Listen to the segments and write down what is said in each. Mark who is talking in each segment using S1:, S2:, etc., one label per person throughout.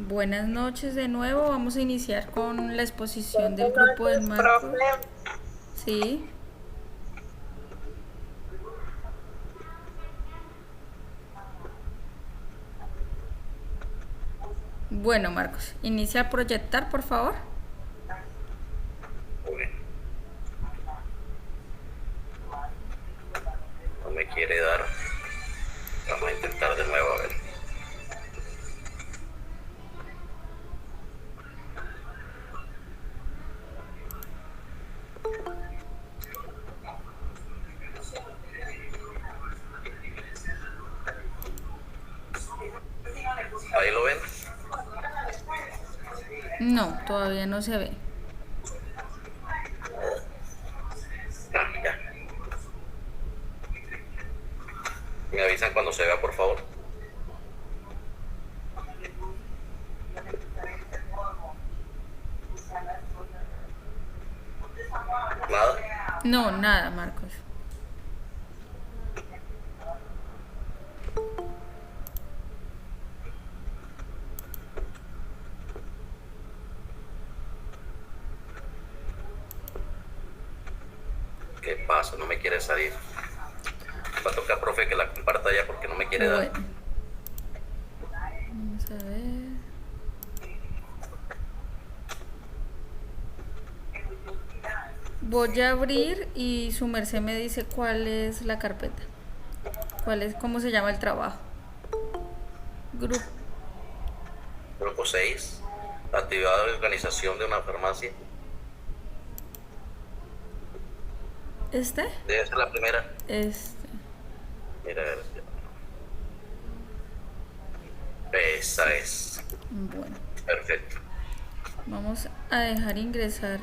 S1: Buenas noches de nuevo. Vamos a iniciar con la exposición del
S2: Buenas
S1: grupo de
S2: noches,
S1: Marcos.
S2: profe.
S1: Sí. Bueno, Marcos, inicia a proyectar, por favor.
S3: Uy, no me quiere dar. Vamos a intentar de nuevo, a ver. Ahí lo ven.
S1: No, todavía no se ve.
S3: Ya. Me avisan cuando se vea, por favor. Nada.
S1: No, nada, Marcos.
S3: ¿Qué pasa? No me quiere salir. Va a tocar, profe, que la comparta ya porque no me quiere dar.
S1: Bueno, vamos a ver. Voy a abrir y su merced me dice cuál es la carpeta. Cómo se llama el trabajo. Grupo.
S3: Grupo 6. Actividad de organización de una farmacia.
S1: ¿Este?
S3: Debe ser la primera.
S1: Este.
S3: Mira, a ver. Esa es.
S1: Bueno,
S3: Perfecto.
S1: vamos a dejar ingresar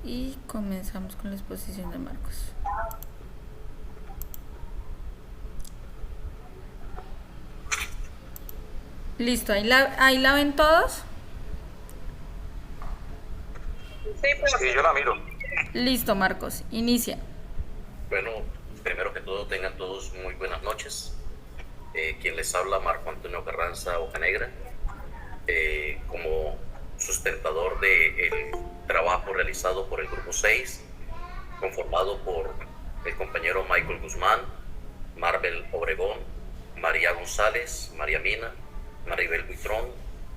S1: y comenzamos con la exposición de Marcos. Listo, ahí la ven todos.
S2: Sí, profe.
S3: Sí, yo la miro.
S1: Listo, Marcos, inicia.
S3: Bueno, primero que todo, tengan todos muy buenas noches. Quien les habla, Marco Antonio Carranza Bocanegra, como sustentador del trabajo realizado por el Grupo 6, conformado por el compañero Michael Guzmán, Marvel Obregón, María González, María Mina, Maribel Buitrón,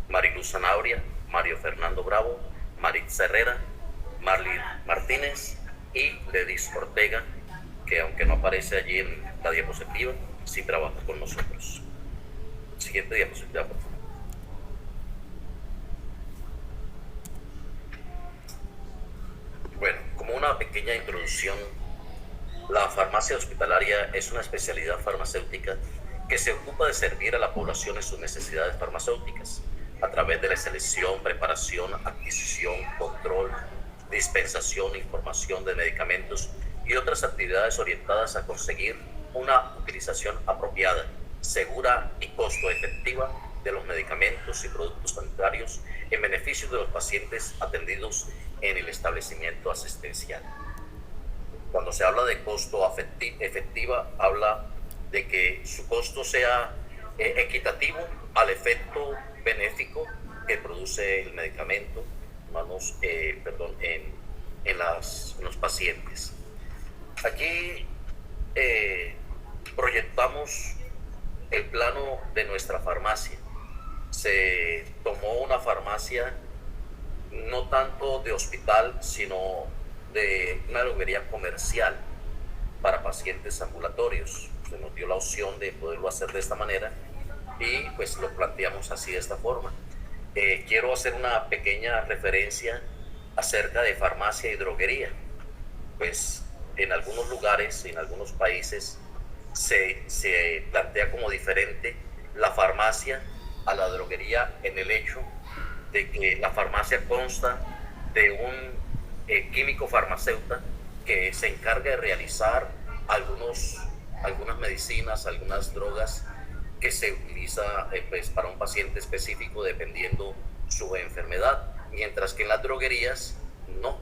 S3: Mariluz Zanabria, Mario Fernando Bravo, Maritza Herrera, Marley Martínez y Ledis Ortega, que aunque no aparece allí en la diapositiva, sí trabaja con nosotros. Siguiente diapositiva, por favor. Bueno, como una pequeña introducción, la farmacia hospitalaria es una especialidad farmacéutica que se ocupa de servir a la población en sus necesidades farmacéuticas a través de la selección, preparación, adquisición, control, dispensación, información de medicamentos y otras actividades orientadas a conseguir una utilización apropiada, segura y costo efectiva de los medicamentos y productos sanitarios en beneficio de los pacientes atendidos en el establecimiento asistencial. Cuando se habla de costo efectiva, habla de que su costo sea equitativo al efecto benéfico que produce el medicamento en los pacientes. Aquí proyectamos el plano de nuestra farmacia. Se tomó una farmacia no tanto de hospital, sino de una droguería comercial para pacientes ambulatorios. Se nos dio la opción de poderlo hacer de esta manera y pues lo planteamos así, de esta forma. Quiero hacer una pequeña referencia acerca de farmacia y droguería. Pues en algunos lugares, en algunos países, se plantea como diferente la farmacia a la droguería en el hecho de que la farmacia consta de un químico farmacéutico que se encarga de realizar algunas medicinas, algunas drogas que se utiliza pues, para un paciente específico dependiendo su enfermedad, mientras que en las droguerías no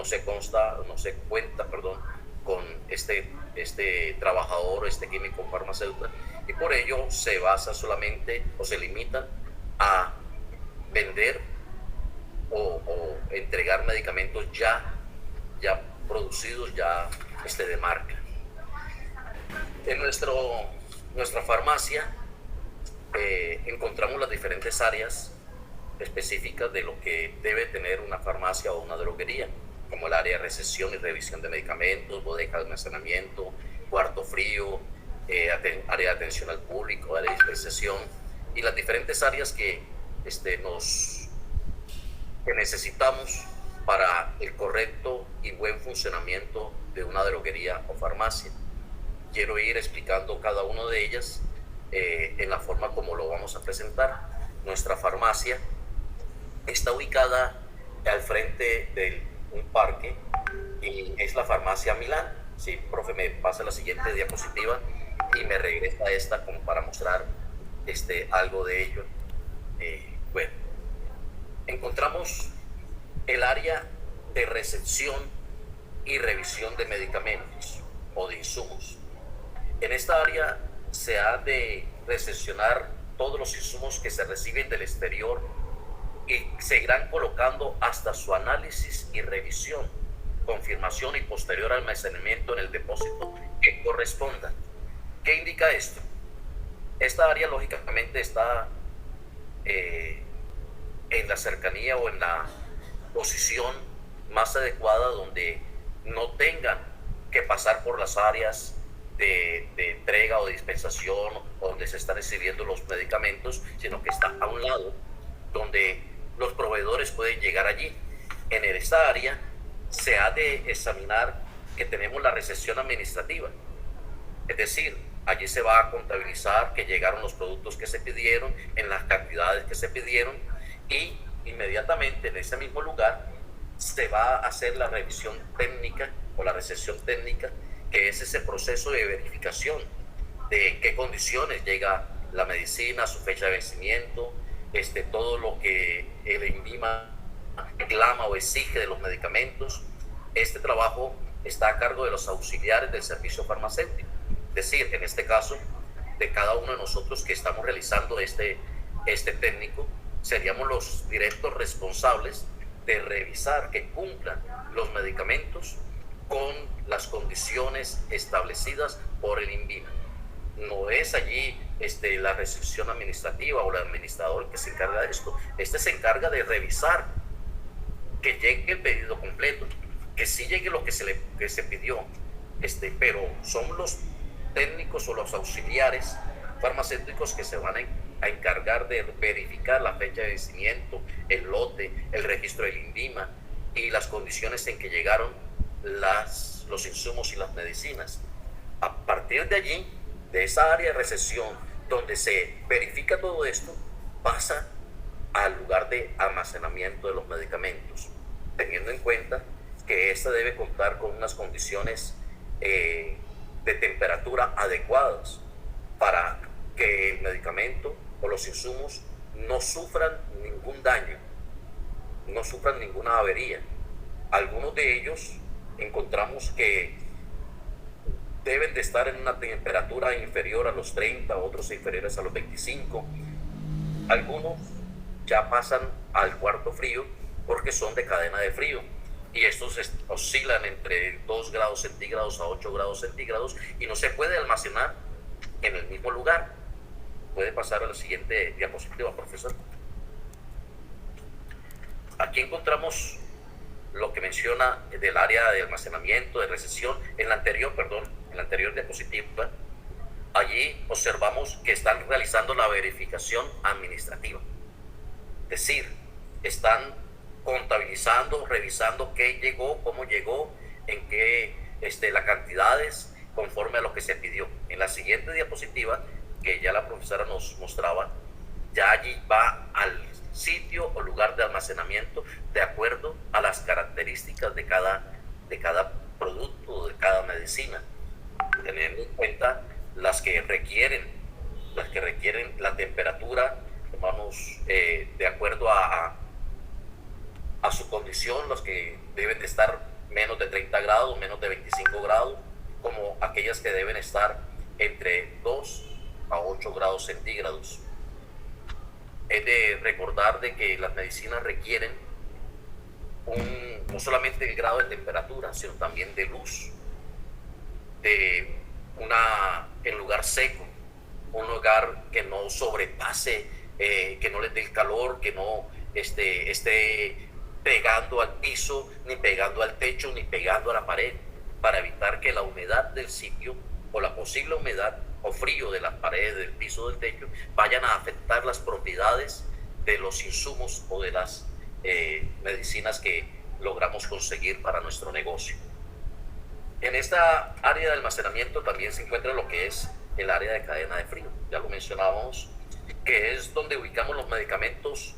S3: se cuenta con este trabajador, este químico farmacéutico, y por ello se basa solamente o se limitan a vender o entregar medicamentos ya producidos, ya de marca. En nuestra farmacia encontramos las diferentes áreas específicas de lo que debe tener una farmacia o una droguería, como el área de recepción y revisión de medicamentos, bodega de almacenamiento, cuarto frío, área de atención al público, área de dispensación y las diferentes áreas que necesitamos para el correcto y buen funcionamiento de una droguería o farmacia. Quiero ir explicando cada una de ellas en la forma como lo vamos a presentar. Nuestra farmacia está ubicada al frente de un parque y es la farmacia Milán. Sí, profe, me pasa la siguiente diapositiva y me regresa esta como para mostrar algo de ello. Bueno, encontramos el área de recepción y revisión de medicamentos o de insumos. En esta área se ha de recepcionar todos los insumos que se reciben del exterior y se irán colocando hasta su análisis y revisión, confirmación y posterior almacenamiento en el depósito que corresponda. ¿Qué indica esto? Esta área lógicamente está en la cercanía o en la posición más adecuada donde no tengan que pasar por las áreas de entrega o de dispensación donde se están recibiendo los medicamentos, sino que está a un lado donde los proveedores pueden llegar allí. En esta área se ha de examinar que tenemos la recepción administrativa, es decir, allí se va a contabilizar que llegaron los productos que se pidieron en las cantidades que se pidieron y inmediatamente en ese mismo lugar se va a hacer la revisión técnica o la recepción técnica, que es ese proceso de verificación de en qué condiciones llega la medicina, su fecha de vencimiento, todo lo que el INVIMA reclama o exige de los medicamentos. Este trabajo está a cargo de los auxiliares del servicio farmacéutico, es decir, en este caso, de cada uno de nosotros que estamos realizando este técnico, seríamos los directos responsables de revisar que cumplan los medicamentos con las condiciones establecidas por el INVIMA. No es allí la recepción administrativa o el administrador que se encarga de esto. Se encarga de revisar que llegue el pedido completo, que sí llegue lo que se pidió, pero son los técnicos o los auxiliares farmacéuticos que se van a encargar de verificar la fecha de vencimiento, el lote, el registro del INVIMA y las condiciones en que llegaron los insumos y las medicinas. A partir de allí, de esa área de recepción donde se verifica todo esto, pasa al lugar de almacenamiento de los medicamentos, teniendo en cuenta que esta debe contar con unas condiciones de temperatura adecuadas para que el medicamento o los insumos no sufran ningún daño, no sufran ninguna avería. Algunos de ellos encontramos que deben de estar en una temperatura inferior a los 30, otros inferiores a los 25. Algunos ya pasan al cuarto frío porque son de cadena de frío y estos oscilan entre 2 grados centígrados a 8 grados centígrados y no se puede almacenar en el mismo lugar. Puede pasar a la siguiente diapositiva, profesor. Aquí encontramos lo que menciona del área de almacenamiento, de recepción. En la anterior diapositiva, allí observamos que están realizando la verificación administrativa. Es decir, están contabilizando, revisando qué llegó, cómo llegó, en qué las cantidades conforme a lo que se pidió. En la siguiente diapositiva, que ya la profesora nos mostraba, ya allí va al sitio o lugar de almacenamiento de acuerdo a las características de cada producto, de cada medicina, teniendo en cuenta las que requieren la temperatura, vamos, de acuerdo a su condición, los que deben de estar menos de 30 grados, menos de 25 grados, como aquellas que deben estar entre 2 a 8 grados centígrados. Es de recordar de que las medicinas requieren no solamente el grado de temperatura, sino también de luz, de en lugar seco, un lugar que no sobrepase, que no les dé el calor, que no esté pegando al piso, ni pegando al techo, ni pegando a la pared, para evitar que la humedad del sitio o la posible humedad o frío de las paredes, del piso, del techo, vayan a afectar las propiedades de los insumos o de las medicinas que logramos conseguir para nuestro negocio. En esta área de almacenamiento también se encuentra lo que es el área de cadena de frío, ya lo mencionábamos, que es donde ubicamos los medicamentos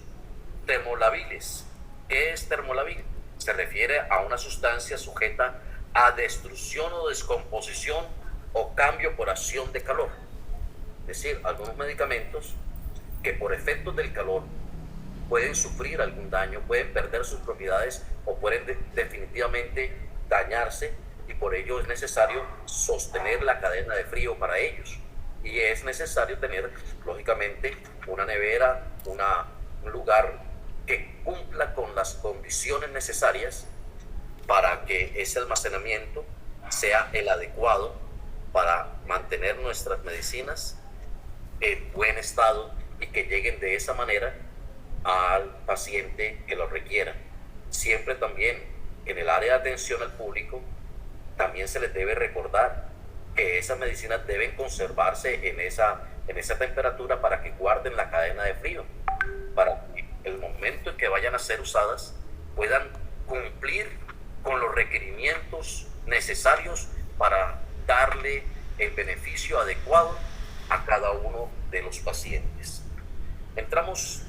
S3: termolabiles. ¿Qué es termolabil? Se refiere a una sustancia sujeta a destrucción o descomposición o cambio por acción de calor. Es decir, algunos medicamentos que por efectos del calor pueden sufrir algún daño, pueden perder sus propiedades o pueden definitivamente dañarse, y por ello es necesario sostener la cadena de frío para ellos. Y es necesario tener, lógicamente, una nevera, un lugar que cumpla con las condiciones necesarias para que ese almacenamiento sea el adecuado para mantener nuestras medicinas en buen estado y que lleguen de esa manera al paciente que lo requiera. Siempre también en el área de atención al público también se les debe recordar que esas medicinas deben conservarse en esa temperatura para que guarden la cadena de frío, para que el momento en que vayan a ser usadas puedan cumplir con los requerimientos necesarios para darle el beneficio adecuado a cada uno de los pacientes. Entramos,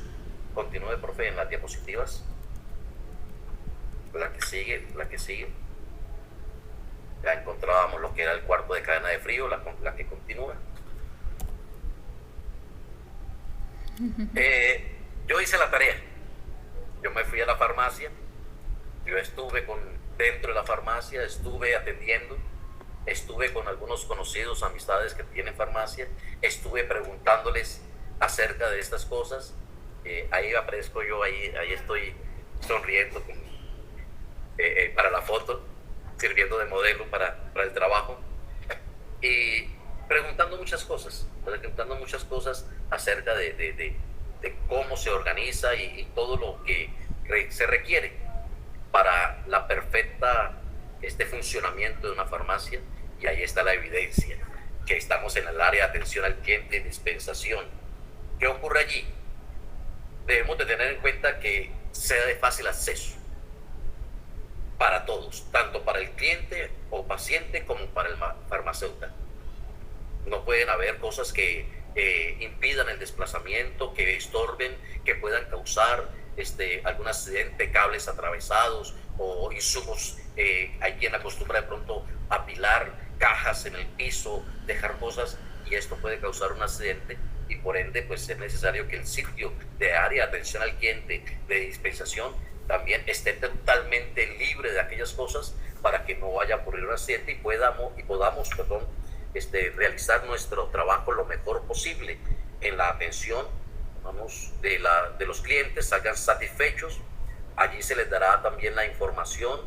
S3: continúe, profe, en las diapositivas. La que sigue. Ya encontrábamos lo que era el cuarto de cadena de frío, la que continúa. Yo hice la tarea. Yo me fui a la farmacia. Yo estuve dentro de la farmacia, estuve atendiendo. Estuve con algunos conocidos, amistades que tienen farmacia. Estuve preguntándoles acerca de estas cosas. Ahí aparezco yo, ahí estoy sonriendo para la foto, sirviendo de modelo para el trabajo, y preguntando muchas cosas acerca de cómo se organiza y todo lo que se requiere para la perfecta funcionamiento de una farmacia. Y ahí está la evidencia, que estamos en el área de atención al cliente y dispensación. ¿Qué ocurre allí? Debemos de tener en cuenta que sea de fácil acceso para todos, tanto para el cliente o paciente como para el farmacéutico. No pueden haber cosas que impidan el desplazamiento, que estorben, que puedan causar algún accidente, cables atravesados o insumos. Hay quien acostumbra de pronto apilar cajas en el piso, dejar cosas, y esto puede causar un accidente, y por ende pues es necesario que el sitio de área de atención al cliente, de dispensación, también esté totalmente libre de aquellas cosas para que no vaya a ocurrir un accidente y podamos realizar nuestro trabajo lo mejor posible en la atención de los clientes, salgan satisfechos. Allí se les dará también la información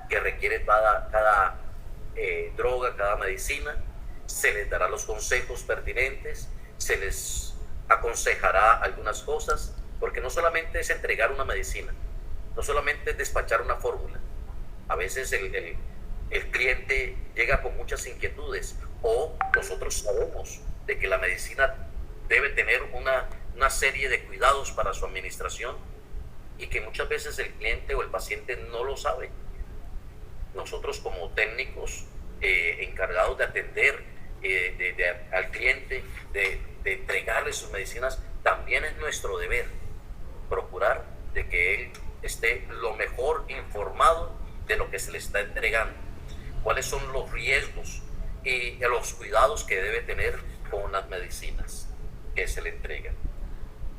S3: que requiere cada droga, cada medicina. Se les dará los consejos pertinentes, se les aconsejará algunas cosas, porque no solamente es entregar una medicina, no solamente es despachar una fórmula. A veces el cliente llega con muchas inquietudes, o nosotros sabemos de que la medicina debe tener una serie de cuidados para su administración, y que muchas veces el cliente o el paciente no lo sabe. Nosotros como técnicos encargados de atender al cliente, de entregarle sus medicinas, también es nuestro deber procurar de que él esté lo mejor informado de lo que se le está entregando, cuáles son los riesgos y los cuidados que debe tener con las medicinas que se le entregan.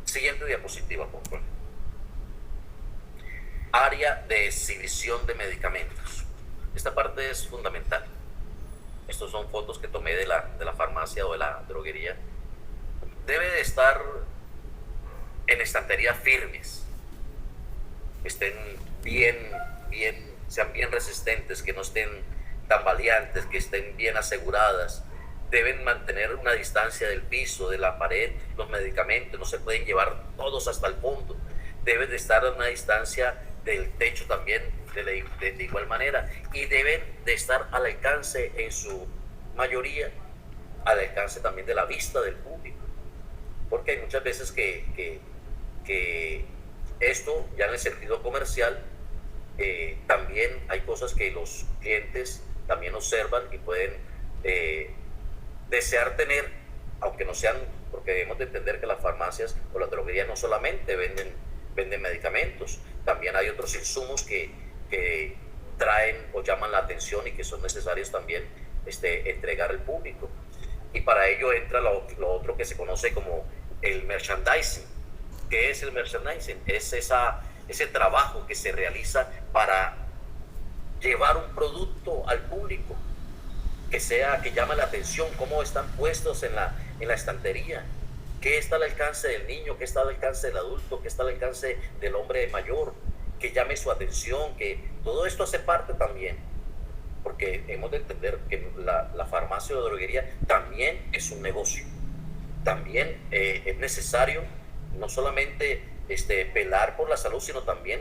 S3: Siguiente diapositiva, por favor. Área de exhibición de medicamentos. Esta parte es fundamental. Estos son fotos que tomé de la farmacia o de la droguería. Debe de estar en estanterías firmes, que estén sean bien resistentes, que no estén tambaleantes, que estén bien aseguradas. Deben mantener una distancia del piso, de la pared. Los medicamentos no se pueden llevar todos hasta el fondo. Deben de estar a una distancia del techo también de igual manera, y deben de estar al alcance, en su mayoría, al alcance también de la vista del público, porque hay muchas veces que esto ya en el sentido comercial, también hay cosas que los clientes también observan y pueden desear tener, aunque no sean, porque debemos de entender que las farmacias o las droguerías no solamente venden medicamentos, también hay otros insumos que traen o llaman la atención y que son necesarios también entregar al público. Y para ello entra lo otro que se conoce como el merchandising. ¿Qué es el merchandising? Es ese trabajo que se realiza para llevar un producto al público, que llame la atención, cómo están puestos en la estantería, qué está al alcance del niño, qué está al alcance del adulto, qué está al alcance del hombre mayor, que llame su atención, que todo esto hace parte también, porque hemos de entender que la farmacia o droguería también es un negocio. También es necesario no solamente velar por la salud, sino también,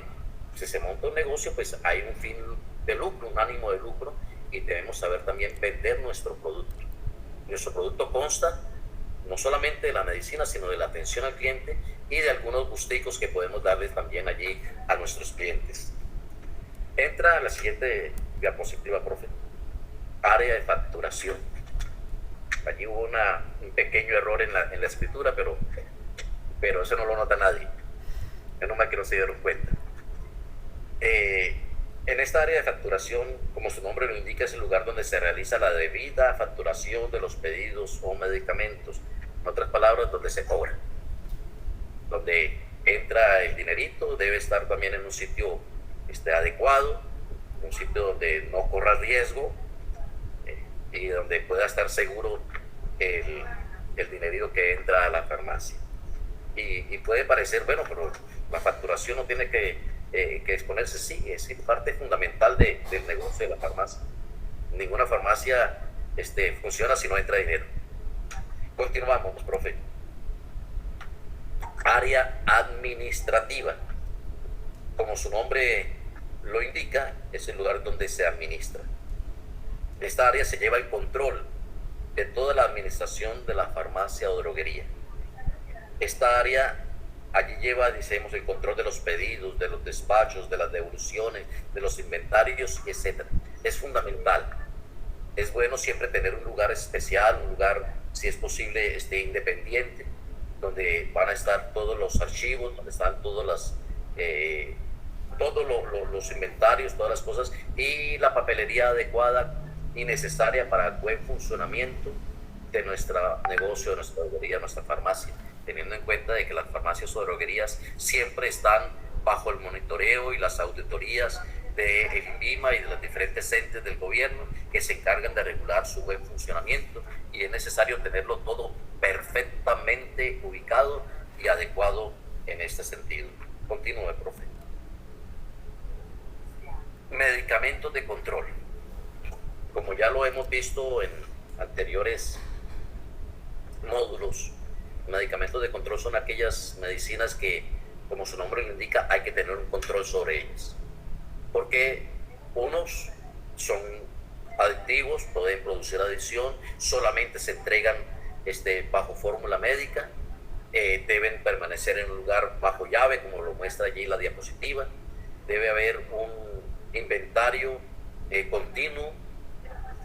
S3: si se monta un negocio, pues hay un fin de lucro, un ánimo de lucro, y debemos saber también vender nuestro producto. Nuestro producto consta no solamente de la medicina, sino de la atención al cliente y de algunos gusticos que podemos darle también allí a nuestros clientes. Entra a la siguiente diapositiva, profe. Área de facturación. Allí hubo un pequeño error en la escritura, pero eso no lo nota nadie. Menos mal que no se dieron cuenta. En esta área de facturación, como su nombre lo indica, es el lugar donde se realiza la debida facturación de los pedidos o medicamentos. En otras palabras, donde se cobra. Donde entra el dinerito, debe estar también en un sitio adecuado, un sitio donde no corra riesgo y donde pueda estar seguro el dinerito que entra a la farmacia. Y puede parecer, bueno, pero la facturación no tiene que exponerse. Sí, es parte fundamental del negocio de la farmacia. Ninguna farmacia funciona si no entra dinero. Continuamos, profe. Área administrativa. Como su nombre lo indica, es el lugar donde se administra. Esta área se lleva el control de toda la administración de la farmacia o droguería. Esta área allí lleva, decimos, el control de los pedidos, de los despachos, de las devoluciones, de los inventarios, etc. Es fundamental. Es bueno siempre tener un lugar especial, un lugar, si es posible, independiente, donde van a estar todos los archivos, donde están todos los inventarios, todas las cosas, y la papelería adecuada y necesaria para el buen funcionamiento de nuestro negocio, de nuestra droguería, de nuestra farmacia, teniendo en cuenta de que las farmacias o droguerías siempre están bajo el monitoreo y las auditorías del INVIMA y de los diferentes entes del gobierno que se encargan de regular su buen funcionamiento, y es necesario tenerlo todo perfectamente ubicado y adecuado en este sentido. Continúe, profe. Medicamentos de control. Como ya lo hemos visto en anteriores módulos, medicamentos de control son aquellas medicinas que, como su nombre lo indica, hay que tener un control sobre ellas, porque unos son adictivos, pueden producir adicción, solamente se entregan bajo fórmula médica, deben permanecer en un lugar bajo llave, como lo muestra allí la diapositiva. Debe haber un inventario continuo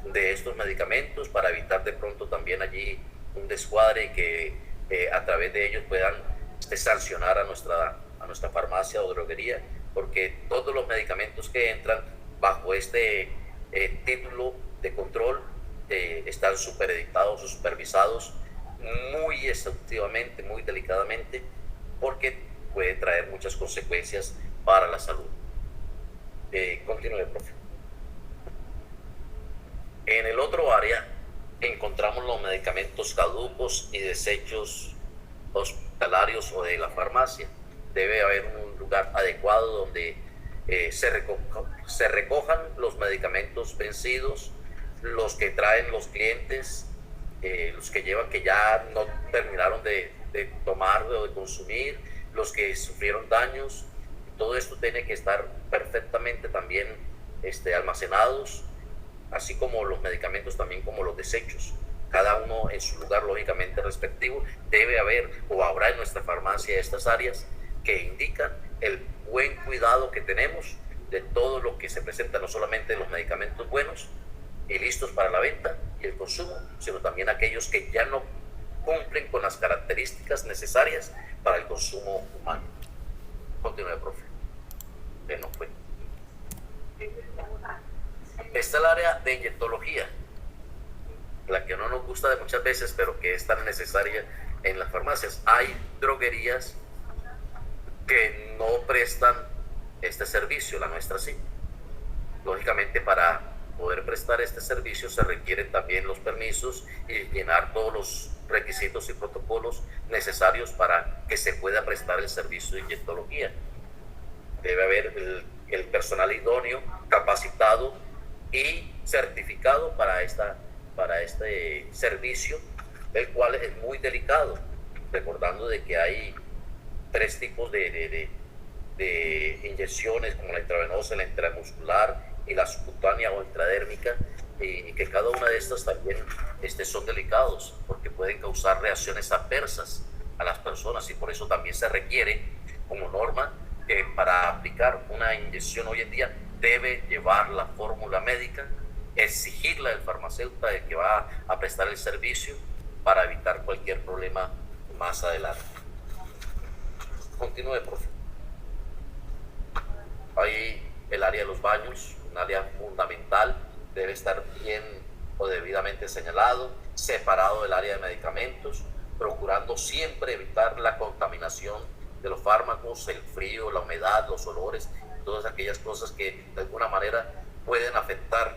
S3: de estos medicamentos para evitar de pronto también allí un descuadre que a través de ellos puedan sancionar a nuestra farmacia o droguería, porque todos los medicamentos que entran bajo título de control están supereditados o supervisados muy exhaustivamente, muy delicadamente, porque puede traer muchas consecuencias para la salud. Continúe, profe. En el otro área encontramos los medicamentos caducos y desechos hospitalarios o de la farmacia. Debe haber un lugar adecuado donde se recojan los medicamentos vencidos, los que traen los clientes, los que llevan que ya no terminaron de tomar o de consumir, los que sufrieron daños. Todo esto tiene que estar perfectamente también almacenados, así como los medicamentos, también como los desechos, cada uno en su lugar lógicamente respectivo. Debe haber o habrá en nuestra farmacia estas áreas que indican el buen cuidado que tenemos de todo lo que se presenta, no solamente los medicamentos buenos y listos para la venta y el consumo, sino también aquellos que ya no cumplen con las características necesarias para el consumo humano. Continúe, profe. No fue. Está el área de inyectología, la que no nos gusta de muchas veces, pero que es tan necesaria en las farmacias. Hay droguerías que no prestan este servicio, la nuestra sí. Lógicamente, para poder prestar este servicio se requieren también los permisos y llenar todos los requisitos y protocolos necesarios para que se pueda prestar el servicio de inyectología. Debe haber el personal idóneo, capacitado y certificado para este servicio, el cual es muy delicado, recordando de que hay 3 tipos de inyecciones, como la intravenosa, la intramuscular y la subcutánea o intradérmica, y que cada una de estas también son delicados porque pueden causar reacciones adversas a las personas, y por eso también se requiere como norma que para aplicar una inyección hoy en día debe llevar la fórmula médica, exigirla del farmacéutico del que va a prestar el servicio para evitar cualquier problema más adelante. Continúe, profe. Hay el área de los baños, un área fundamental, debe estar bien o debidamente señalado, separado del área de medicamentos, procurando siempre evitar la contaminación de los fármacos, el frío, la humedad, los olores, todas aquellas cosas que de alguna manera pueden afectar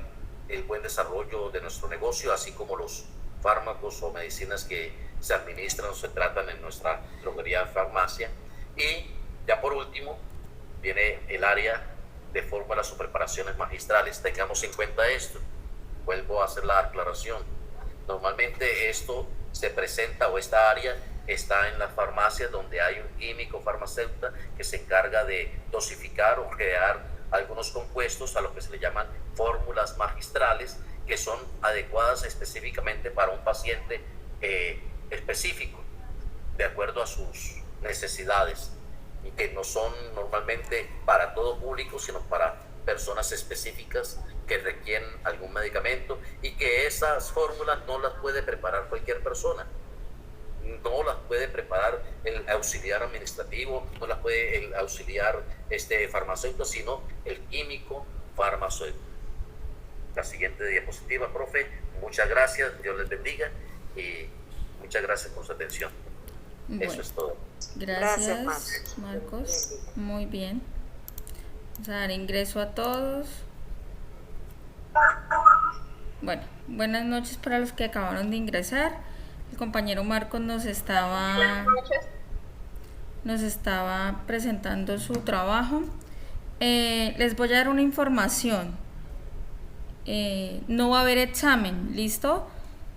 S3: el buen desarrollo de nuestro negocio, así como los fármacos o medicinas que se administran o se tratan en nuestra droguería farmacia. Y ya por último viene el área de fórmulas o preparaciones magistrales. Tengamos en cuenta esto, vuelvo a hacer la aclaración. Normalmente esto se presenta, o esta área está en las farmacias, donde hay un químico farmacéutico que se encarga de dosificar o crear algunos compuestos a lo que se le llaman fórmulas magistrales, que son adecuadas específicamente para un paciente específico, de acuerdo a sus necesidades, y que no son normalmente para todo público, sino para personas específicas que requieren algún medicamento, y que esas fórmulas no las puede preparar cualquier persona. No las puede preparar el auxiliar administrativo, no las puede el auxiliar farmacéutico, sino el químico farmacéutico. La siguiente diapositiva, profe. Muchas gracias, Dios les bendiga y muchas gracias por su atención.
S1: Bueno,
S3: eso es todo.
S1: Gracias, Marcos. Muy bien. Vamos a dar ingreso a todos. Bueno, buenas noches para los que acabaron de ingresar. El compañero Marcos nos estaba presentando su trabajo. Les voy a dar una información. No va a haber examen, ¿listo?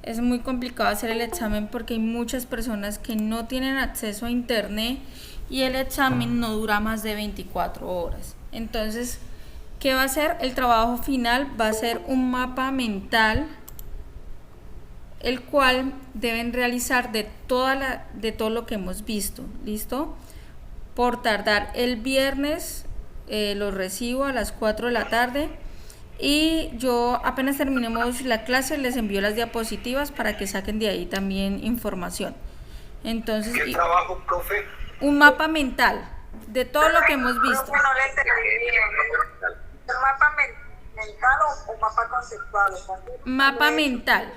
S1: Es muy complicado hacer el examen porque hay muchas personas que no tienen acceso a internet y el examen no dura más de 24 horas. Entonces, ¿qué va a ser? El trabajo final va a ser un mapa mental, el cual deben realizar de todo lo que hemos visto, ¿listo? Por tardar el viernes, los recibo a las 4 de la tarde, y yo apenas terminemos la clase les envío las diapositivas para que saquen de ahí también información. Entonces,
S4: ¿qué trabajo, profe?
S1: Un mapa mental de todo lo que hemos visto.
S2: No le entendí. ¿Un mapa mental o mapa conceptual?
S1: Mapa mental.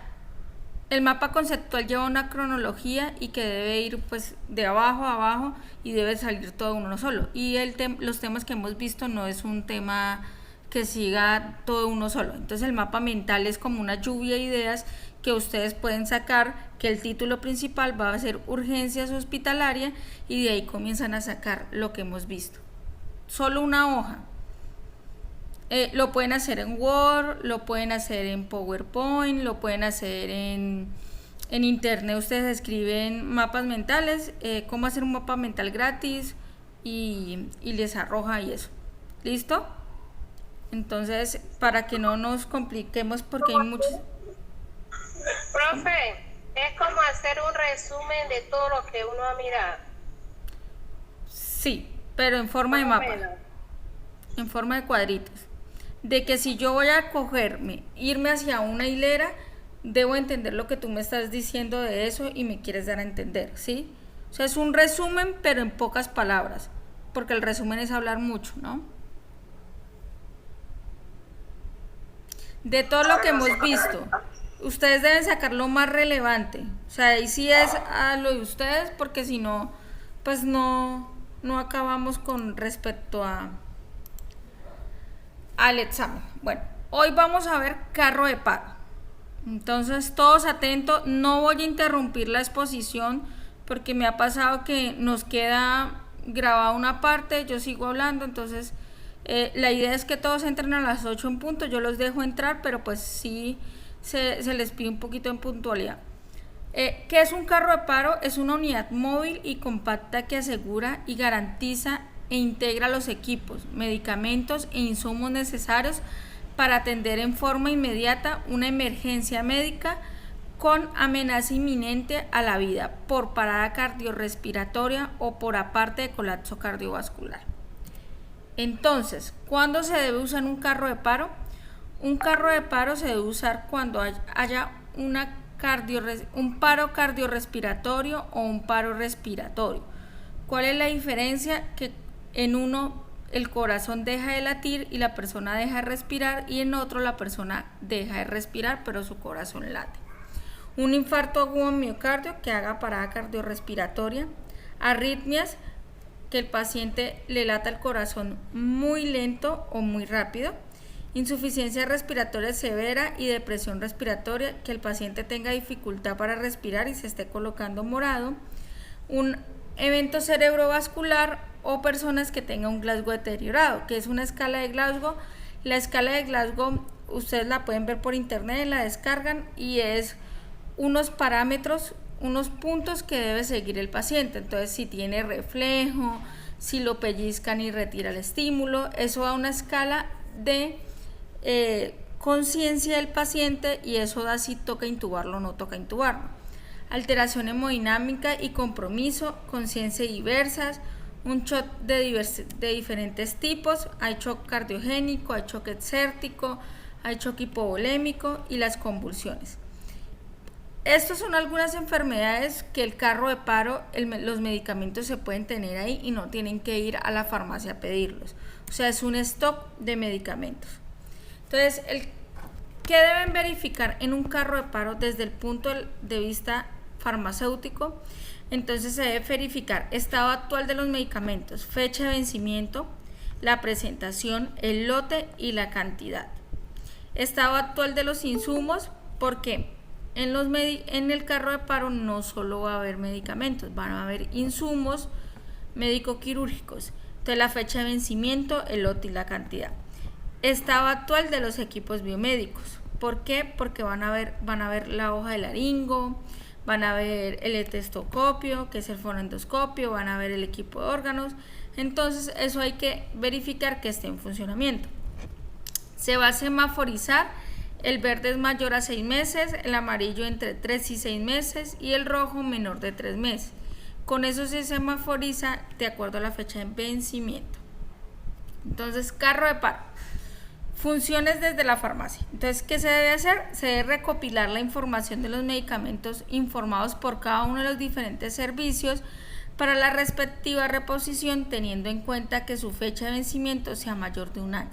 S1: El mapa conceptual lleva una cronología y que debe ir pues de abajo a abajo y debe salir todo uno solo. Y los temas que hemos visto no es un tema que siga todo uno solo. Entonces el mapa mental es como una lluvia de ideas que ustedes pueden sacar, que el título principal va a ser urgencias hospitalarias y de ahí comienzan a sacar lo que hemos visto. Solo una hoja. Lo pueden hacer en Word, lo pueden hacer en PowerPoint, lo pueden hacer en internet. Ustedes escriben mapas mentales, cómo hacer un mapa mental gratis y les arroja ahí eso. ¿Listo? Entonces, para que no nos compliquemos porque hay muchos...
S4: Profe, es como hacer un resumen de todo lo que uno ha mirado.
S1: Sí, pero en forma de mapa, en forma de cuadritos. De que si yo voy a irme hacia una hilera, debo entender lo que tú me estás diciendo de eso y me quieres dar a entender, ¿sí? O sea, es un resumen, pero en pocas palabras, porque el resumen es hablar mucho, ¿no? De todo lo que hemos visto, ustedes deben sacar lo más relevante. O sea, ahí sí es a lo de ustedes, porque si no, pues no acabamos con respecto al examen. Bueno, hoy vamos a ver carro de paro. Entonces, todos atentos, no voy a interrumpir la exposición porque me ha pasado que nos queda grabada una parte, yo sigo hablando, entonces la idea es que todos entren a las 8 en punto, yo los dejo entrar, pero pues sí se les pide un poquito en puntualidad. ¿Qué es un carro de paro? Es una unidad móvil y compacta que asegura y garantiza e integra los equipos, medicamentos e insumos necesarios para atender en forma inmediata una emergencia médica con amenaza inminente a la vida por parada cardiorrespiratoria o por aparte de colapso cardiovascular. Entonces, ¿cuándo se debe usar un carro de paro? Un carro de paro se debe usar cuando haya un paro cardiorrespiratorio o un paro respiratorio. ¿Cuál es la diferencia? Que en uno el corazón deja de latir y la persona deja de respirar, y en otro la persona deja de respirar pero su corazón late. Un infarto agudo en miocardio que haga parada cardiorrespiratoria, arritmias, que el paciente le lata el corazón muy lento o muy rápido, insuficiencia respiratoria severa y depresión respiratoria, que el paciente tenga dificultad para respirar y se esté colocando morado, un evento cerebrovascular o personas que tengan un Glasgow deteriorado, que es una escala de Glasgow. La escala de Glasgow ustedes la pueden ver por internet, la descargan y es unos parámetros, unos puntos que debe seguir el paciente. Entonces, si tiene reflejo, si lo pellizcan y retira el estímulo, eso da una escala de conciencia del paciente, y eso da si toca intubarlo o no toca intubarlo. Alteración hemodinámica y compromiso, conciencia diversas, un shock de diferentes tipos. Hay shock cardiogénico, hay shock exértico, hay shock hipovolémico y las convulsiones. Estas son algunas enfermedades que el carro de paro, los medicamentos se pueden tener ahí y no tienen que ir a la farmacia a pedirlos. O sea, es un stock de medicamentos. Entonces, ¿qué deben verificar en un carro de paro desde el punto de vista farmacéutico? Entonces se debe verificar estado actual de los medicamentos, fecha de vencimiento, la presentación, el lote y la cantidad. Estado actual de los insumos, porque en el carro de paro no solo va a haber medicamentos, van a haber insumos médico-quirúrgicos. Entonces la fecha de vencimiento, el lote y la cantidad. Estado actual de los equipos biomédicos. ¿Por qué? Porque van a ver la hoja de laringo, van a ver el estetoscopio, que es el fonoendoscopio, van a ver el equipo de órganos. Entonces eso hay que verificar que esté en funcionamiento. Se va a semaforizar, el verde es mayor a 6 meses, el amarillo entre 3 y 6 meses y el rojo menor de 3 meses. Con eso se semaforiza de acuerdo a la fecha de vencimiento. Entonces, carro de paro. Funciones desde la farmacia. Entonces, ¿qué se debe hacer? Se debe recopilar la información de los medicamentos informados por cada uno de los diferentes servicios para la respectiva reposición, teniendo en cuenta que su fecha de vencimiento sea mayor de 1 año.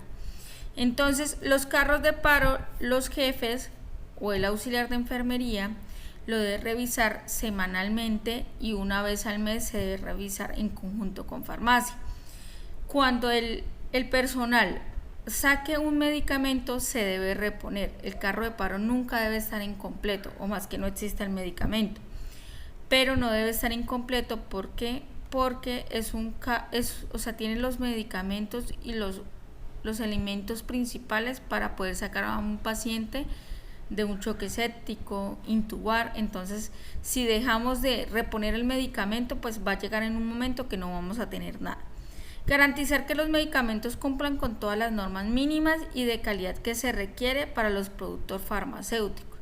S1: Entonces, los carros de paro, los jefes o el auxiliar de enfermería lo debe revisar semanalmente y una vez al mes se debe revisar en conjunto con farmacia. Cuando el personal saque un medicamento se debe reponer. El carro de paro nunca debe estar incompleto, o más que no exista el medicamento. Pero no debe estar incompleto porque tiene los medicamentos y los elementos principales para poder sacar a un paciente de un choque séptico, intubar. Entonces, si dejamos de reponer el medicamento, pues va a llegar en un momento que no vamos a tener nada. Garantizar que los medicamentos cumplan con todas las normas mínimas y de calidad que se requiere para los productos farmacéuticos.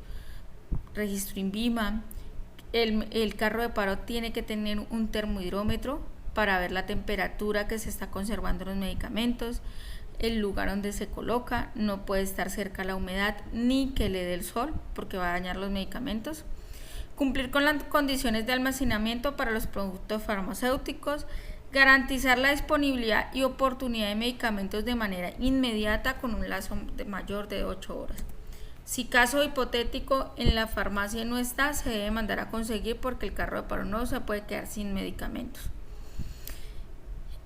S1: Registro INVIMA. El carro de paro tiene que tener un termohidrómetro para ver la temperatura que se está conservando en los medicamentos, el lugar donde se coloca, no puede estar cerca a la humedad ni que le dé el sol porque va a dañar los medicamentos. Cumplir con las condiciones de almacenamiento para los productos farmacéuticos, garantizar la disponibilidad y oportunidad de medicamentos de manera inmediata con un plazo mayor de 8 horas. Si caso hipotético en la farmacia no está, se debe mandar a conseguir porque el carro de paro no se puede quedar sin medicamentos.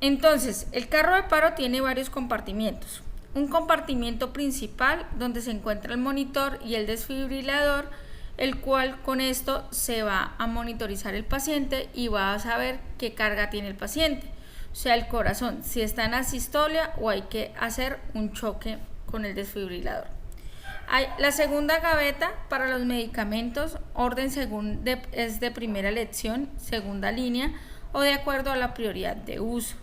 S1: Entonces, el carro de paro tiene varios compartimientos. Un compartimiento principal donde se encuentra el monitor y el desfibrilador, el cual con esto se va a monitorizar el paciente y va a saber qué carga tiene el paciente, o sea, el corazón, si está en asistolia o hay que hacer un choque con el desfibrilador. La segunda gaveta para los medicamentos, orden es de primera elección, segunda línea o de acuerdo a la prioridad de uso.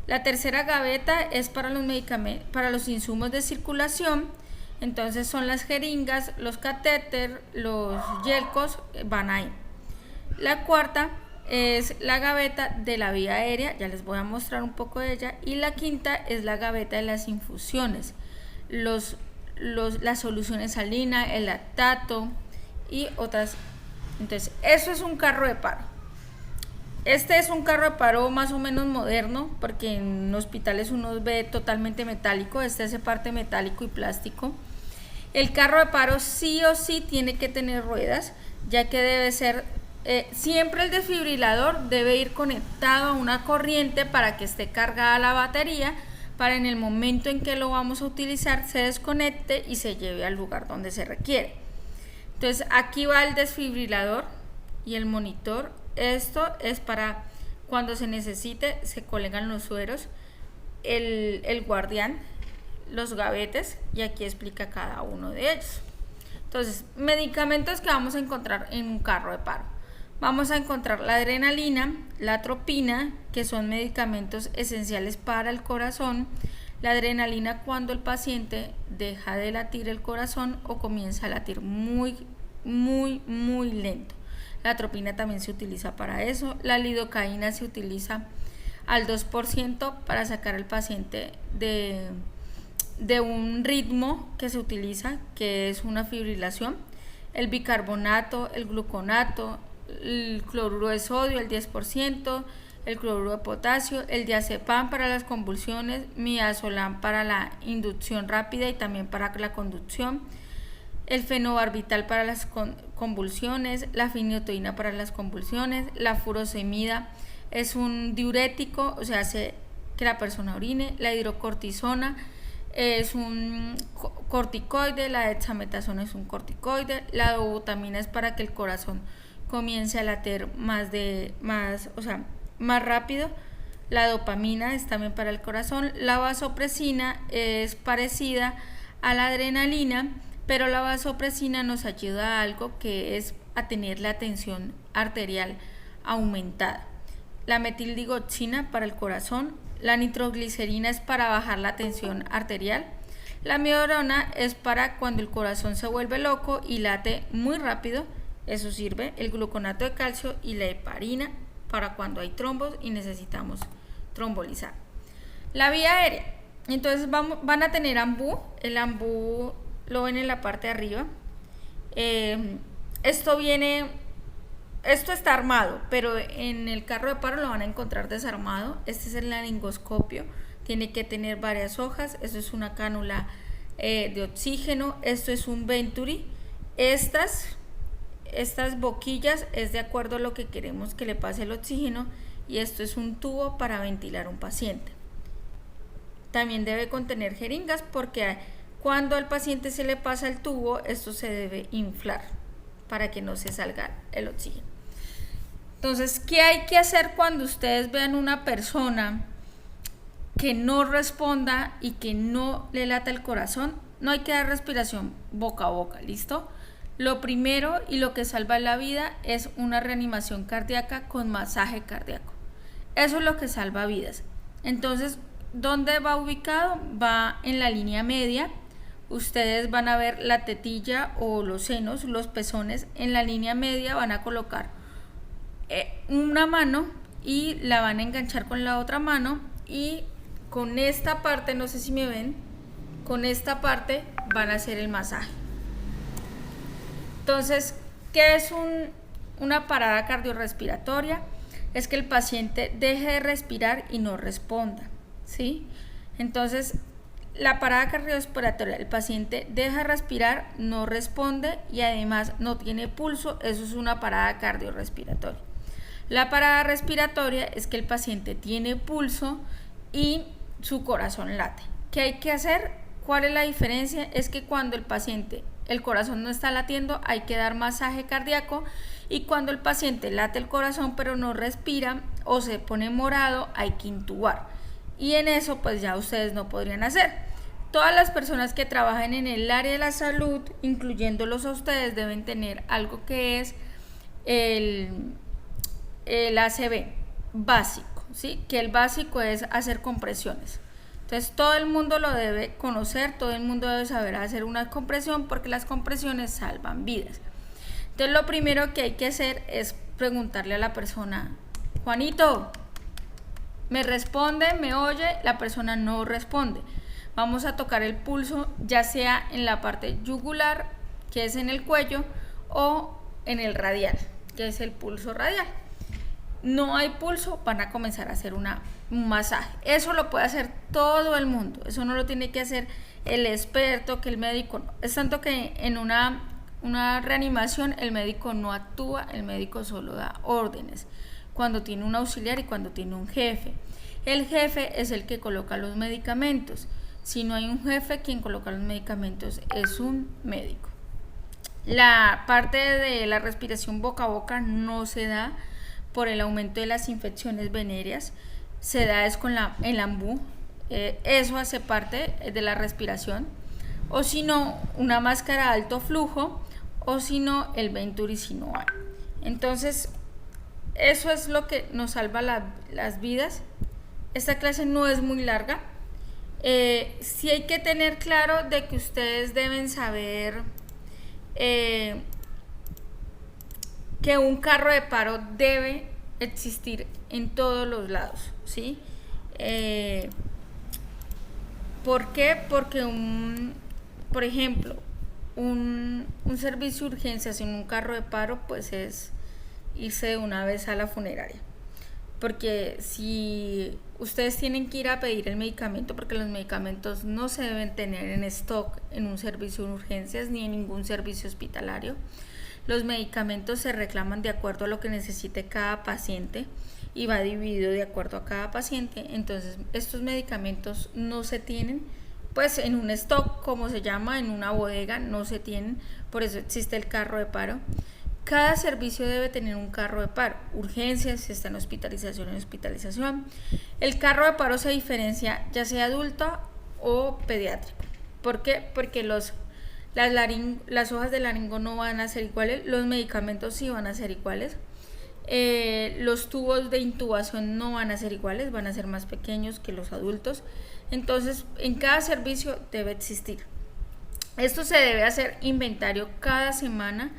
S1: La tercera gaveta es para los medicamentos, para los insumos de circulación, entonces son las jeringas, los catéter, los yelcos, van ahí. La cuarta es la gaveta de la vía aérea, ya les voy a mostrar un poco de ella, y la quinta es la gaveta de las infusiones, las soluciones salinas, el lactato y otras. Entonces, eso es un carro de paro. Este es un carro de paro más o menos moderno, porque en hospitales uno ve totalmente metálico, este hace parte metálico y plástico. El carro de paro sí o sí tiene que tener ruedas, ya que debe ser, siempre el desfibrilador debe ir conectado a una corriente para que esté cargada la batería, para en el momento en que lo vamos a utilizar se desconecte y se lleve al lugar donde se requiere. Entonces aquí va el desfibrilador y el monitor. Esto es para cuando se necesite, se colegan los sueros, el guardián, los gavetes, y aquí explica cada uno de ellos. Entonces, medicamentos que vamos a encontrar en un carro de paro. Vamos a encontrar la adrenalina, la atropina, que son medicamentos esenciales para el corazón. La adrenalina cuando el paciente deja de latir el corazón o comienza a latir muy lento. La atropina también se utiliza para eso. La lidocaína se utiliza al 2% para sacar al paciente de un ritmo que se utiliza, que es una fibrilación. El bicarbonato, el gluconato, el cloruro de sodio, el 10%, el cloruro de potasio, el diazepam para las convulsiones, midazolam para la inducción rápida y también para la conducción, el fenobarbital para las convulsiones, la fenitoína para las convulsiones, la furosemida es un diurético, o sea, hace que la persona orine, la hidrocortisona es un corticoide, la dexametasona es un corticoide, la dobutamina es para que el corazón comience a latir más rápido, la dopamina es también para el corazón, la vasopresina es parecida a la adrenalina, pero la vasopresina nos ayuda a algo que es a tener la tensión arterial aumentada. La metildigoxina para el corazón, la nitroglicerina es para bajar la tensión arterial, la amiodarona es para cuando el corazón se vuelve loco y late muy rápido, eso sirve, el gluconato de calcio y la heparina para cuando hay trombos y necesitamos trombolizar. La vía aérea, entonces van a tener ambú, el ambú lo ven en la parte de arriba. Esto está armado, pero en el carro de paro lo van a encontrar desarmado. Este es el laringoscopio, tiene que tener varias hojas. Esto es una cánula de oxígeno, esto es un Venturi. Estas boquillas es de acuerdo a lo que queremos que le pase el oxígeno, y esto es un tubo para ventilar a un paciente. también debe contener jeringas porque cuando al paciente se le pasa el tubo, esto se debe inflar para que no se salga el oxígeno. Entonces, ¿qué hay que hacer cuando ustedes vean una persona que no responda y que no le lata el corazón? No hay que dar respiración boca a boca, ¿listo? Lo primero y lo que salva la vida es una reanimación cardíaca con masaje cardíaco. Eso es lo que salva vidas. Entonces, ¿dónde va ubicado? Va en la línea media. Ustedes van a ver la tetilla o los senos, los pezones. En la línea media van a colocar una mano y la van a enganchar con la otra mano, y con esta parte, no sé si me ven, con esta parte van a hacer el masaje. Entonces, ¿qué es una parada cardiorrespiratoria? Es que el paciente deje de respirar y no responda, ¿sí? Entonces, la parada cardiorrespiratoria, el paciente deja de respirar, no responde y además no tiene pulso, eso es una parada cardiorrespiratoria. La parada respiratoria es que el paciente tiene pulso y su corazón late. ¿Qué hay que hacer? ¿Cuál es la diferencia? Es que cuando el corazón no está latiendo, hay que dar masaje cardíaco, y cuando el paciente late el corazón pero no respira o se pone morado, hay que intubar. Y en eso pues ya ustedes no podrían hacer. Todas las personas que trabajan en el área de la salud, incluyéndolos a ustedes, deben tener algo que es el ACV básico, ¿sí? Que el básico es hacer compresiones. Entonces todo el mundo lo debe conocer, todo el mundo debe saber hacer una compresión, porque las compresiones salvan vidas. Entonces lo primero que hay que hacer es preguntarle a la persona: Juanito, ¿me responde? ¿Me oye? La persona no responde. Vamos a tocar el pulso, ya sea en la parte yugular, que es en el cuello, o en el radial, que es el pulso radial. No hay pulso, van a comenzar a hacer un masaje. Eso lo puede hacer todo el mundo, eso no lo tiene que hacer el experto, que el médico no. Es tanto que en una reanimación el médico no actúa, el médico solo da órdenes cuando tiene un auxiliar y cuando tiene un jefe. El jefe es el que coloca los medicamentos. Si no hay un jefe, quien coloca los medicamentos es un médico. La parte de la respiración boca a boca no se da por el aumento de las infecciones venéreas, se da es con el ambú, eso hace parte de la respiración, o si no, una máscara de alto flujo, o si no, el Venturi Sinual. Entonces, eso es lo que nos salva las vidas. Esta clase no es muy larga. Sí hay que tener claro de que ustedes deben saber que un carro de paro debe existir en todos los lados, ¿sí? ¿Por qué? Porque por ejemplo, un servicio de urgencias en un carro de paro, pues es irse de una vez a la funeraria. Porque si ustedes tienen que ir a pedir el medicamento, porque los medicamentos no se deben tener en stock en un servicio de urgencias ni en ningún servicio hospitalario. Los medicamentos se reclaman de acuerdo a lo que necesite cada paciente y va dividido de acuerdo a cada paciente. Entonces, estos medicamentos no se tienen pues en un stock, como se llama, en una bodega, no se tienen, por eso existe el carro de paro. Cada servicio debe tener un carro de paro, urgencias, si está en hospitalización, en hospitalización. El carro de paro se diferencia ya sea adulta o pediátrico. ¿Por qué? Porque las hojas de laringo no van a ser iguales, los medicamentos sí van a ser iguales, los tubos de intubación no van a ser iguales, van a ser más pequeños que los adultos. Entonces, en cada servicio debe existir. Esto se debe hacer inventario cada semana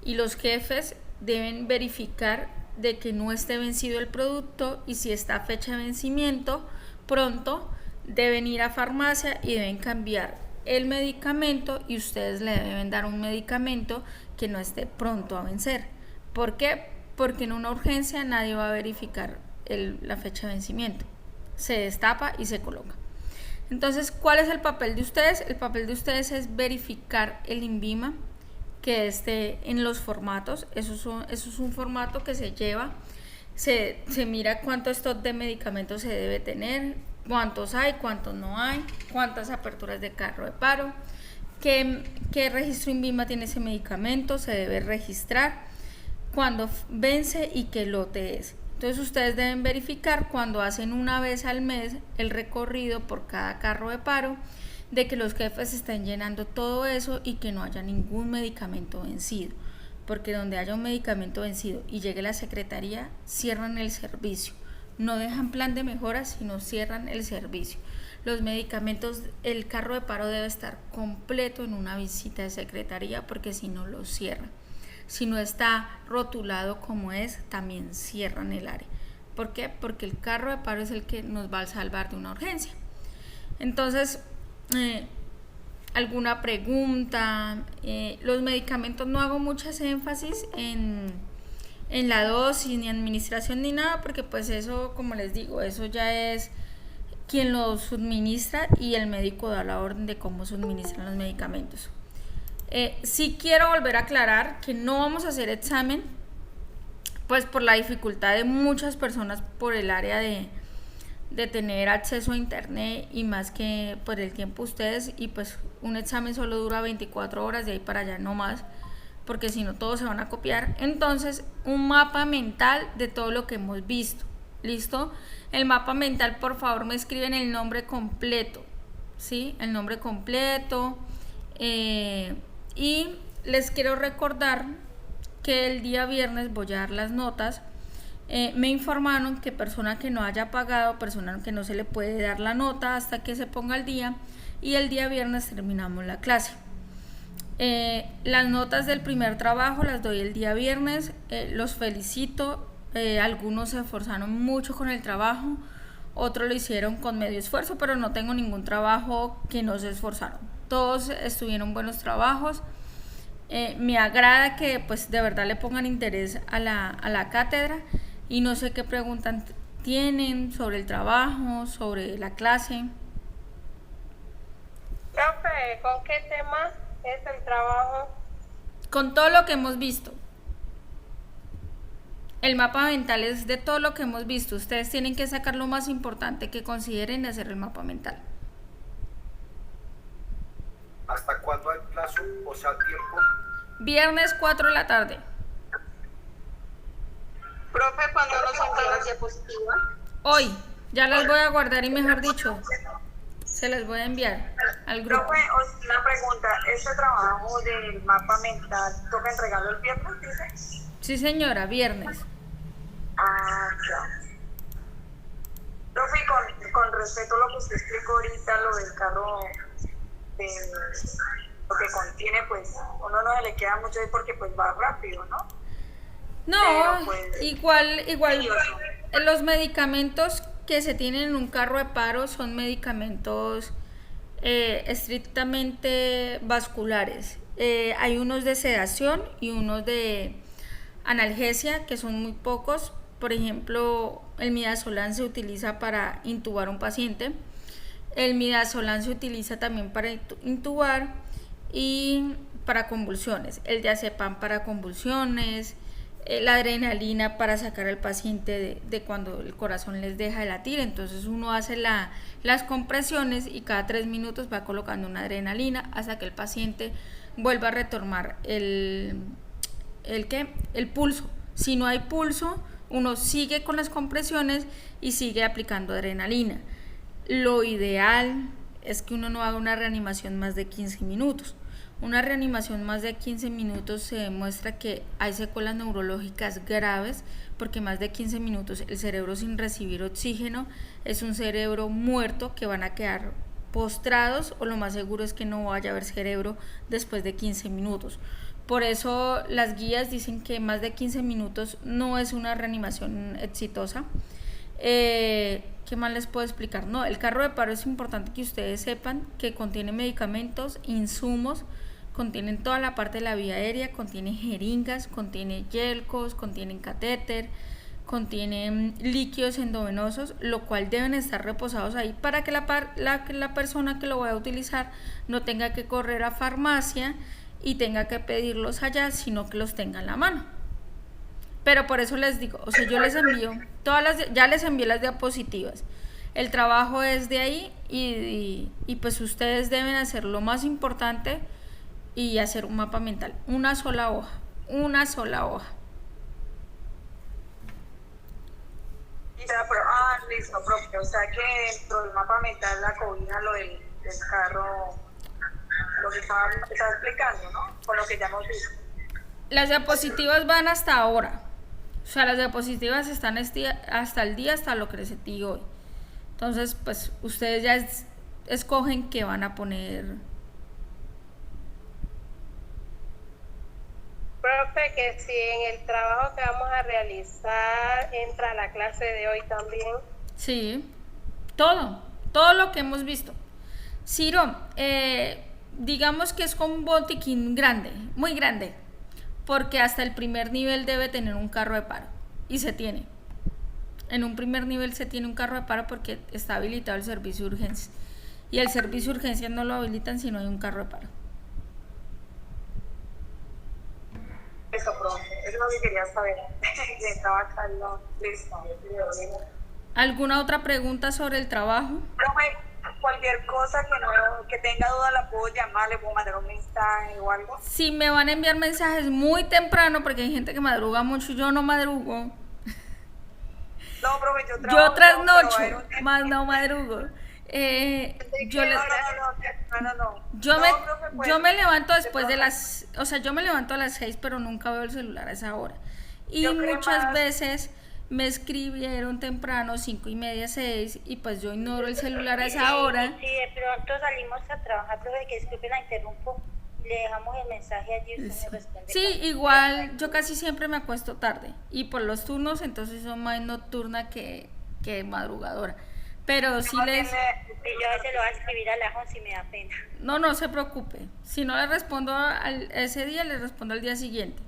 S1: y los jefes deben verificar de que no esté vencido el producto, y si está a fecha de vencimiento pronto, deben ir a farmacia y deben cambiar el medicamento, y ustedes le deben dar un medicamento que no esté pronto a vencer. ¿Por qué? Porque en una urgencia nadie va a verificar la fecha de vencimiento, se destapa y se coloca. Entonces, ¿cuál es el papel de ustedes? El papel de ustedes es verificar el INVIMA, que esté en los formatos. Eso es un formato que se lleva, se mira cuánto stock de medicamentos se debe tener, cuántos hay, cuántos no hay, cuántas aperturas de carro de paro, qué registro INVIMA tiene ese medicamento, se debe registrar, cuándo vence y qué lote es. Entonces ustedes deben verificar cuando hacen una vez al mes el recorrido por cada carro de paro, de que los jefes estén llenando todo eso y que no haya ningún medicamento vencido, porque donde haya un medicamento vencido y llegue la secretaría, cierran el servicio. No dejan plan de mejora, sino cierran el servicio. Los medicamentos, el carro de paro debe estar completo en una visita de secretaría, porque si no lo cierran. Si no está rotulado como es, también cierran el área. ¿Por qué? Porque el carro de paro es el que nos va a salvar de una urgencia. Entonces, alguna pregunta. Los medicamentos no hago muchas énfasis en la dosis ni administración ni nada, porque pues eso, como les digo, eso ya es quien lo suministra y el médico da la orden de cómo suministran los medicamentos. Sí quiero volver a aclarar que no vamos a hacer examen, pues por la dificultad de muchas personas por el área de tener acceso a internet, y más que por el tiempo ustedes, y pues un examen solo dura 24 horas, de ahí para allá no más, porque si no todos se van a copiar. Entonces, un mapa mental de todo lo que hemos visto. ¿Listo? El mapa mental, por favor, me escriben el nombre completo, ¿sí? El nombre completo. Y les quiero recordar que el día viernes voy a dar las notas. Me informaron que persona que no haya pagado, persona que no se le puede dar la nota hasta que se ponga al día, y el día viernes terminamos la clase. Las notas del primer trabajo las doy el día viernes. Los felicito. Algunos se esforzaron mucho con el trabajo, otros lo hicieron con medio esfuerzo, pero no tengo ningún trabajo que no se esforzaron. Todos estuvieron buenos trabajos. Me agrada que pues de verdad le pongan interés a la cátedra, y no sé qué preguntas tienen sobre el trabajo, sobre la clase.
S4: Profe, ¿con qué tema es el trabajo?
S1: Con todo lo que hemos visto. El mapa mental es de todo lo que hemos visto. Ustedes tienen que sacar lo más importante que consideren de hacer el mapa mental.
S5: ¿Hasta cuándo hay plazo, o sea, tiempo?
S1: Viernes 4 de la tarde.
S4: Profe, ¿cuándo nos envían las diapositivas?
S1: Hoy. Ya las voy a guardar, y mejor dicho, se las voy a enviar al grupo.
S2: Profe, una pregunta, ¿este trabajo del mapa mental toca entregarlo el viernes, dice?
S1: Sí, señora, viernes.
S2: Ya. Profe, con respecto a lo que usted explicó ahorita, lo del carro, lo que contiene, pues uno no se le queda mucho ahí porque pues va rápido, ¿no?
S1: No,
S2: pero, pues,
S1: igual
S2: sí,
S1: los medicamentos que se tienen en un carro de paro son medicamentos estrictamente vasculares. Hay unos de sedación y unos de analgesia, que son muy pocos. Por ejemplo, el midazolam se utiliza para intubar a un paciente. El midazolam se utiliza también para intubar y para convulsiones. El diazepam para convulsiones. La adrenalina para sacar al paciente de cuando el corazón les deja de latir. Entonces uno hace las compresiones y cada 3 minutos va colocando una adrenalina hasta que el paciente vuelva a retomar el pulso. Si no hay pulso, uno sigue con las compresiones y sigue aplicando adrenalina. Lo ideal es que uno no haga una reanimación más de 15 minutos. Una reanimación más de 15 minutos se demuestra que hay secuelas neurológicas graves, porque más de 15 minutos el cerebro sin recibir oxígeno es un cerebro muerto, que van a quedar postrados, o lo más seguro es que no vaya a haber cerebro después de 15 minutos. Por eso las guías dicen que más de 15 minutos no es una reanimación exitosa. ¿Qué más les puedo explicar? No, el carro de paro es importante que ustedes sepan que contiene medicamentos, insumos, contienen toda la parte de la vía aérea, contiene jeringas, contiene yelcos, contienen catéter, contienen líquidos endovenosos, lo cual deben estar reposados ahí para que la persona que lo vaya a utilizar no tenga que correr a farmacia y tenga que pedirlos allá, sino que los tenga en la mano. Pero por eso les digo, o sea, yo les envío ya les envié las diapositivas. El trabajo es de ahí y pues ustedes deben hacer lo más importante y hacer un mapa mental. Una sola hoja, una sola hoja.
S2: Listo, profe. O sea que dentro del mapa mental la cobija lo del carro, lo que estaba explicando, ¿no? Con lo que ya hemos visto.
S1: Las diapositivas van hasta ahora. O sea, las diapositivas están hasta el día, hasta lo que les digo hoy. Entonces, pues ustedes ya escogen qué van a poner.
S4: Profe, que si en el trabajo que vamos a realizar entra la clase de hoy también.
S1: Sí, todo lo que hemos visto. Ciro, digamos que es con un botiquín grande, muy grande, porque hasta el primer nivel debe tener un carro de paro, y se tiene. En un primer nivel se tiene un carro de paro porque está habilitado el servicio de urgencias, y el servicio de urgencias no lo habilitan si no hay un carro de paro.
S2: Eso, profe. Eso es lo que quería saber. Estaba acá, listo.
S1: ¿Alguna otra pregunta sobre el trabajo?
S2: Profe, cualquier cosa que tenga duda la puedo llamar, le puedo mandar un mensaje o algo.
S1: Si me van a enviar mensajes muy temprano, porque hay gente que madruga mucho, yo no madrugo.
S2: No, profe, yo trabajo.
S1: Yo trasnocho, más no madrugo. Yo me levanto después de las, o sea, yo me levanto a las 6, pero nunca veo el celular a esa hora. Y muchas veces me escribieron temprano, 5:30, 6, y pues yo ignoro el celular a esa hora.
S6: Si de pronto salimos a trabajar, profe, que disculpe la interrumpo, le dejamos el mensaje allí y usted me responde.
S1: Sí, igual yo casi siempre me acuesto tarde, y por los turnos entonces soy más nocturna que madrugadora. Pero si les...
S6: Yo a veces lo voy a escribir a las 11 y me da pena.
S1: No se preocupe. Si no le respondo ese día, le respondo al día siguiente.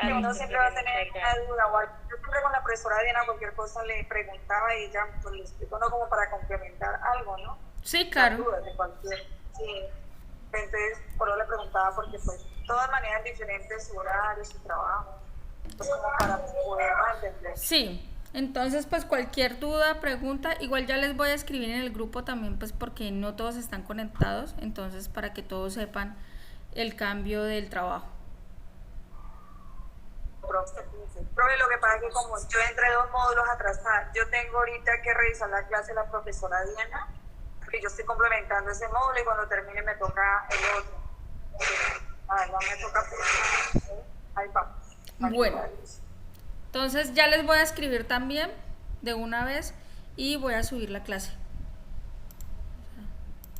S2: Uno siempre va a tener una duda. Yo siempre con la profesora Diana cualquier cosa le preguntaba y ella pues le explicó, ¿no? Como para complementar algo, ¿no?
S1: Sí, claro.
S2: Dudas de cualquier, sí. Entonces, por eso le preguntaba porque pues todas manejan diferentes su horario, su trabajo. Pues como para poder entender.
S1: Sí. Entonces, pues cualquier duda, pregunta, igual ya les voy a escribir en el grupo también, pues porque no todos están conectados, entonces para que todos sepan el cambio del trabajo.
S2: Profe, lo que pasa es que como yo entré 2 módulos atrasados, yo tengo ahorita que revisar la clase de la profesora Diana, porque yo estoy complementando ese módulo y cuando termine me toca el otro. No me toca ahí va.
S1: Bueno. Entonces ya les voy a escribir también de una vez y voy a subir la clase.